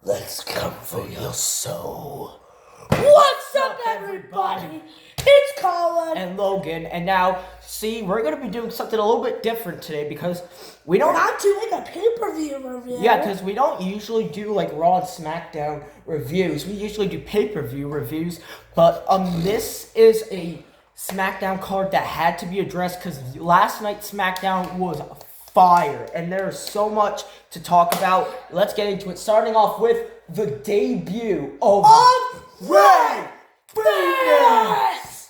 Let's comfort your soul. What's up, everybody? It's Colin. And Logan. And now, see, we're going to be doing something a little bit different today because we don't... We're not doing a pay-per-view review. Yeah, because we don't usually do, like, Raw and SmackDown reviews. We usually do pay-per-view reviews. But this is a SmackDown card that had to be addressed because last night's SmackDown was fire. And there's so much to talk about. Let's get into it. Starting off with the debut of Rey Fénix.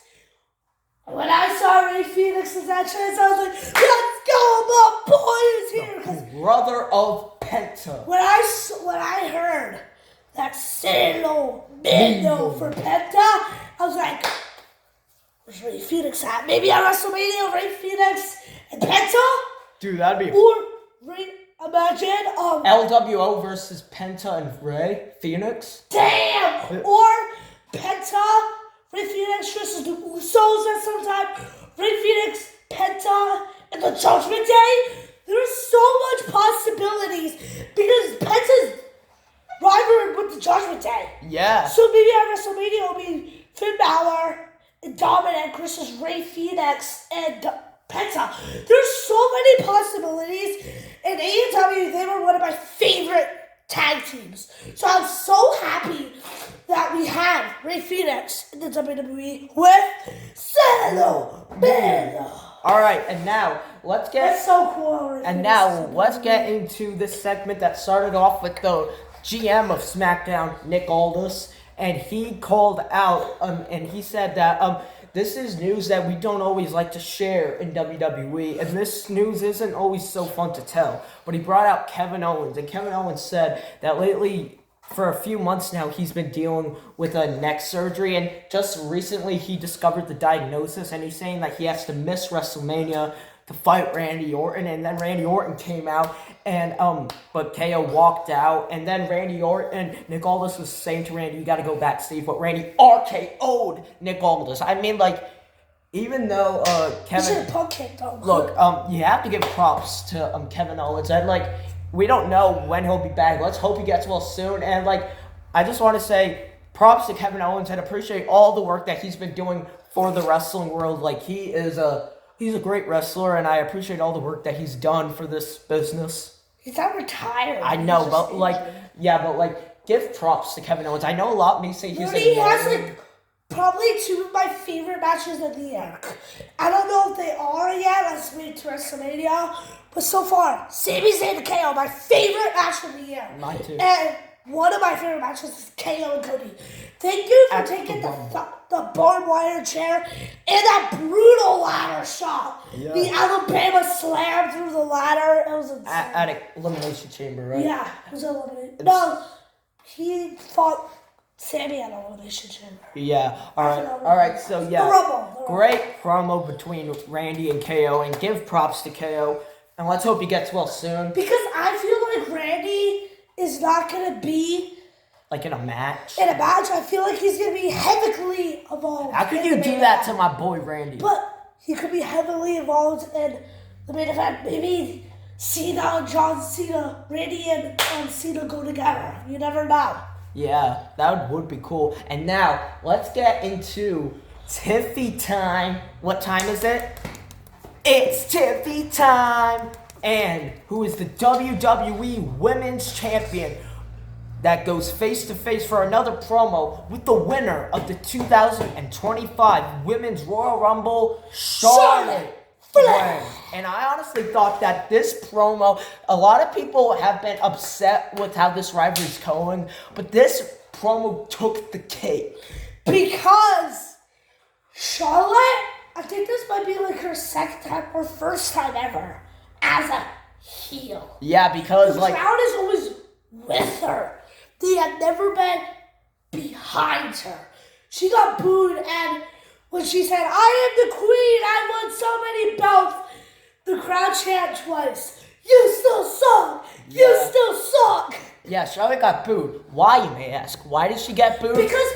When I saw Rey Fénix's entrance, I was like, let's go, my boy is here. The brother of Penta. When I heard that Salo Mendo for Penta, I was like, where's Rey Fénix at? Maybe at WrestleMania, Rey Fénix and Penta? Dude, that'd be... Or imagine LWO versus Penta and Rey Fénix. Damn! Or Penta, Rey Fénix versus the Usos at some time. Rey Fénix, Penta, and the Judgment Day. There's so much possibilities because Penta's rivalry with the Judgment Day. Yeah. So maybe at WrestleMania it'll be Finn Balor and Dominic versus Rey Fénix and Penta. There's so many possibilities. In AEW, they were one of my favorite tag teams. So I'm so happy that we have Rey Fénix in the WWE with Salo Mendo. All right, and now let's get... That's so cool. And now let's get into this segment that started off with the GM of SmackDown, Nick Aldis, and he called out and he said that this is news that we don't always like to share in WWE, and this news isn't always so fun to tell. But he brought out Kevin Owens, and Kevin Owens said that lately, for a few months now, he's been dealing with a neck surgery, and just recently he discovered the diagnosis, and he's saying that he has to miss WrestleMania to fight Randy Orton, and then Randy Orton came out, and but KO walked out, and then Randy Orton, Nick Aldis was saying to Randy, you gotta go backstage, but Randy RKO'd Nick Aldis. I mean, like, even though Kevin... Look, you have to give props to Kevin Owens, and, like, we don't know when he'll be back. Let's hope he gets well soon, and, like, I just want to say props to Kevin Owens and appreciate all the work that he's been doing for the wrestling world. Like, he's a great wrestler, and I appreciate all the work that he's done for this business. He's not retired. I know, but like, give props to Kevin Owens. I know a lot may say he's he has like probably two of my favorite matches of the year. I don't know if they are yet. Let's wait to WrestleMania. But so far, Sami Zayn and KO, my favorite match of the year. Mine too. And one of my favorite matches is KO and Cody. Thank you for taking the barbed wire chair and that brutal ladder shot. Yeah. The Alabama slam through the ladder. It was insane. At Elimination Chamber, right? Yeah, it was eliminated. No, he fought Sammy at Elimination Chamber. Yeah, all right. So yeah, the Rumble. Great promo between Randy and KO, and give props to KO. And let's hope he gets well soon. Because I feel like Randy is not going to be... Like in a match? In a match, I feel like he's going to be heavily involved. How could you do that to my boy Randy? But he could be heavily involved in the main event. Maybe Cena and John Cena, Randy and Cena go together. You never know. Yeah, that would be cool. And now, let's get into Tiffy time. What time is it? It's Tiffy time! And who is the WWE Women's Champion that goes face-to-face for another promo with the winner of the 2025 Women's Royal Rumble, Charlotte Flair. And I honestly thought that this promo, a lot of people have been upset with how this rivalry's going, but this promo took the cake. Because Charlotte, I think this might be like her second time or first time ever as a heel. Yeah, because the crowd is always with her. They have never been behind her. She got booed, and when she said, I am the queen, I won so many belts, the crowd chanted twice, you still suck, you still suck. Yeah, Charlotte got booed. Why, you may ask? Why did she get booed? Because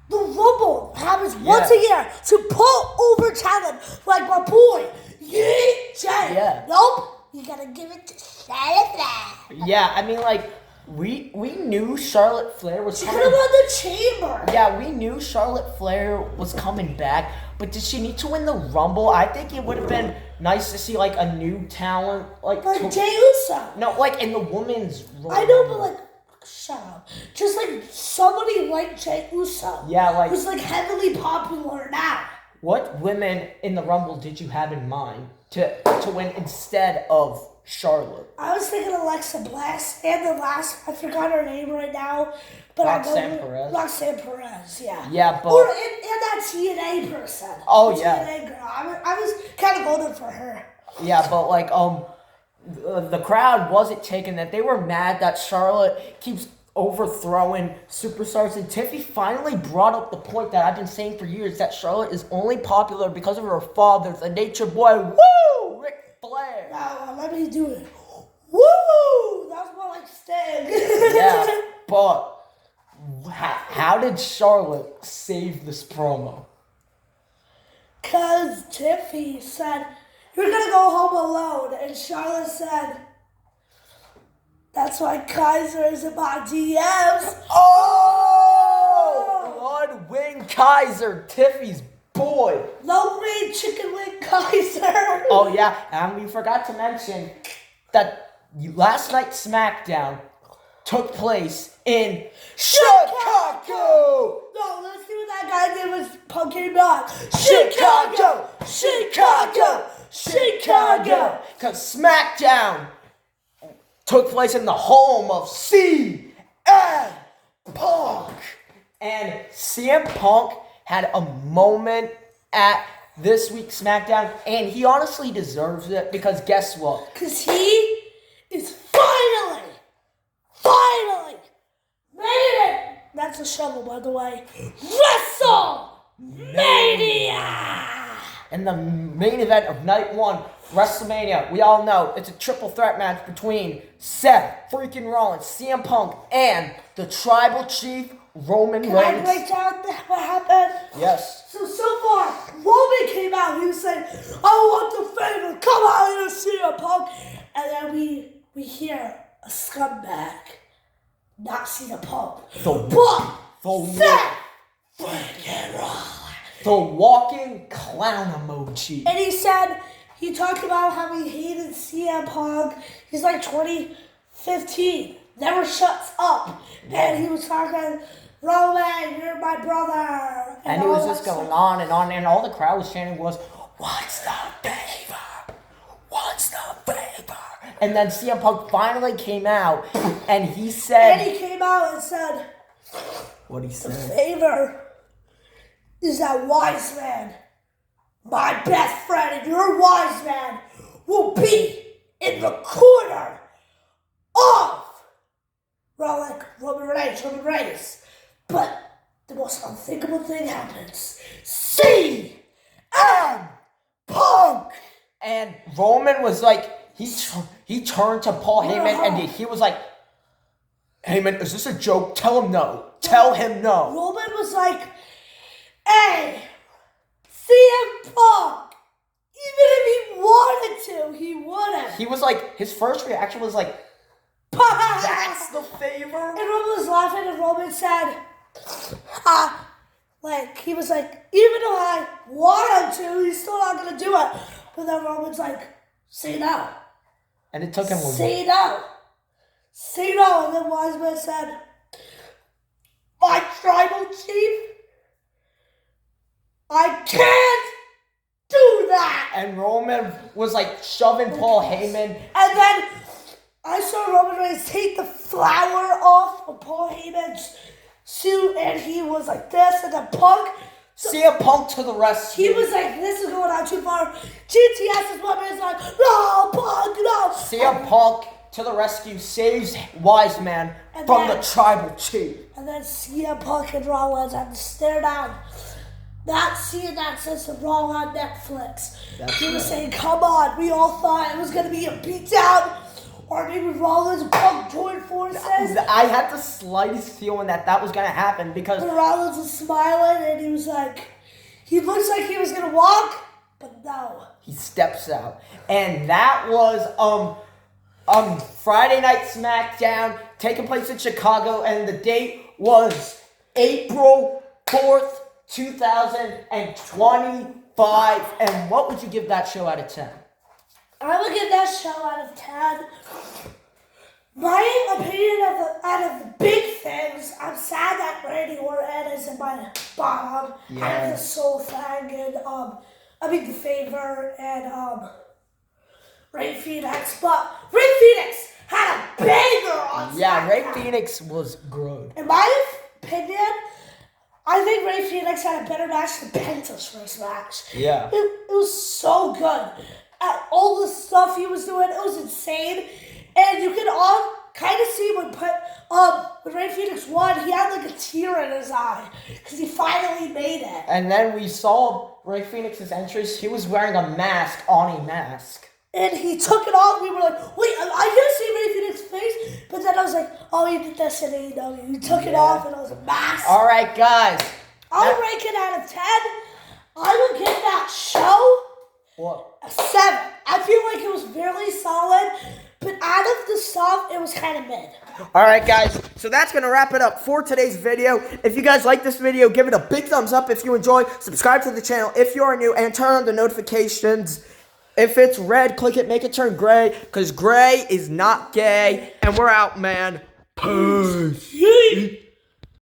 the Rumble happens once a year to put over talent like my boy, Jay. Yeah. Nope. You gotta give it to Charlotte Flair. Yeah, I mean, like, we knew Charlotte Flair was She coming. could have won the chamber. Yeah, we knew Charlotte Flair was coming back, but did she need to win the Rumble? I think it would have been nice to see like a new talent, like Jey Uso. no, like in the women's. I know, but like, shut up. Just like somebody like Jey Uso. Yeah, like who's like heavily popular now. what women in the Rumble did you have in mind to win instead of Charlotte? I was thinking Alexa Bliss and the last, I forgot her name right now, but Roxanne Perez. Roxanne Perez, yeah. Yeah, but Or and that TNA person. Oh, the yeah. TNA girl. I was kind of voting for her. yeah, but like the crowd wasn't taking that. They were mad that Charlotte keeps overthrowing superstars, and Tiffy finally brought up the point that I've been saying for years, that Charlotte is only popular because of her father, the Nature Boy. Woo! Ric Flair. Now, let me do it. Woo! That was more like Sting. Yeah, but how did Charlotte save this promo? Because Tiffy said, "You're going to go home alone." And Charlotte said, "That's why Kaiser is in my DMs." Oh! Blood Wing Kaiser, Tiffy's boy. Low grade chicken wing Kaiser. Oh yeah, and we forgot to mention that last night's SmackDown took place in Chicago. No, let's see what that guy did was Pumpkin Dog. Chicago, Chicago, Chicago. Because SmackDown took place in the home of CM Punk. And CM Punk had a moment at this week's SmackDown, and he honestly deserves it because guess what? Because he is finally made it. That's a shovel, by the way. WrestleMania! And the main event of night one, WrestleMania, we all know it's a triple threat match between Seth freaking Rollins, CM Punk, and the Tribal Chief Roman Can I Reigns. break down what happened? Yes. So far, Roman came out. He was saying, "I want the favor. Come out here, CM Punk." And then we hear a scumbag, not CM Punk, but Seth freaking Rollins. The walking clown emoji. And he talked about how he hated CM Punk. He's like 2015, never shuts up. And he was talking, "Roman, you're my brother." And it was just going on, and all the crowd was chanting was, "What's the favor? What's the favor?" And then CM Punk finally came out, and he said... And he came out and said, What he said? "Favor is that wise man, my best friend, and your wise man will be in the corner of Roman Reigns. But the most unthinkable thing happens. CM Punk!" And Roman was like, he turned to Paul Heyman, and he was like, "Heyman, is this a joke? Tell him no. Tell him no." Roman was like, "Hey, CM Punk, even if he wanted to, he wouldn't." He was like, his first reaction was like, "That's the favor?" And Roman was laughing, and Roman said, he was like, "Even though I want him to, he's still not gonna do it." But then Roman's like, "Say no. And it took him Say no. Say no." And then Wiseman said, "My tribal chief, I can't do that." And Roman was like shoving Paul Heyman. And then I saw Roman Reigns take the flower off of Paul Heyman's suit, and he was like this, and then Punk. CM Punk to the rescue. He was like, "This is going on too far." GTS's woman is like, "No, Punk, no." CM Punk to the rescue, saves Wise Man from the Tribal Chief. And then CM Punk and Rollins had to stare down. Not seeing that since the Raw on Netflix. He was saying, "Come on, we all thought it was going to be a beatdown. Or maybe Rollins and Punk joined forces." I had the slightest feeling that was going to happen because... And Rollins was smiling, and he was like, he looks like he was going to walk, but no. He steps out. And that was Friday Night SmackDown. taking place in Chicago, and the date was April 4th, 2025. And what would you give that show out of 10? I would give that show out of 10. My opinion out of the big things, I'm sad that Randy Orton is in my bottom. Yeah. I have the Soul Thing and the Favor and Ray Phoenix, but Ray Phoenix had a banger on Ray SmackDown. Phoenix was good. In my opinion, I think Ray Phoenix had a better match than Penta's first match. Yeah. It was so good. All the stuff he was doing, it was insane. And you can all kind of see when Ray Phoenix won, he had like a tear in his eye because he finally made it. And then we saw Ray Phoenix's entrance. He was wearing a mask on a mask. And he took it off. We were like, wait, I didn't see Ray Phoenix's face. But then I was like, oh, he did this in AEW. He took it off and it was a mask. All right, guys. I'll rank it out of 10. I will give that show What? a 7. I feel like it was very solid. But out of the stuff, it was kind of mid. All right, guys. So that's going to wrap it up for today's video. If you guys like this video, give it a big thumbs up if you enjoy. Subscribe to the channel if you are new. And turn on the notifications. If it's red, click it. Make it turn gray. Because gray is not gay. And we're out, man. Peace. Yeet.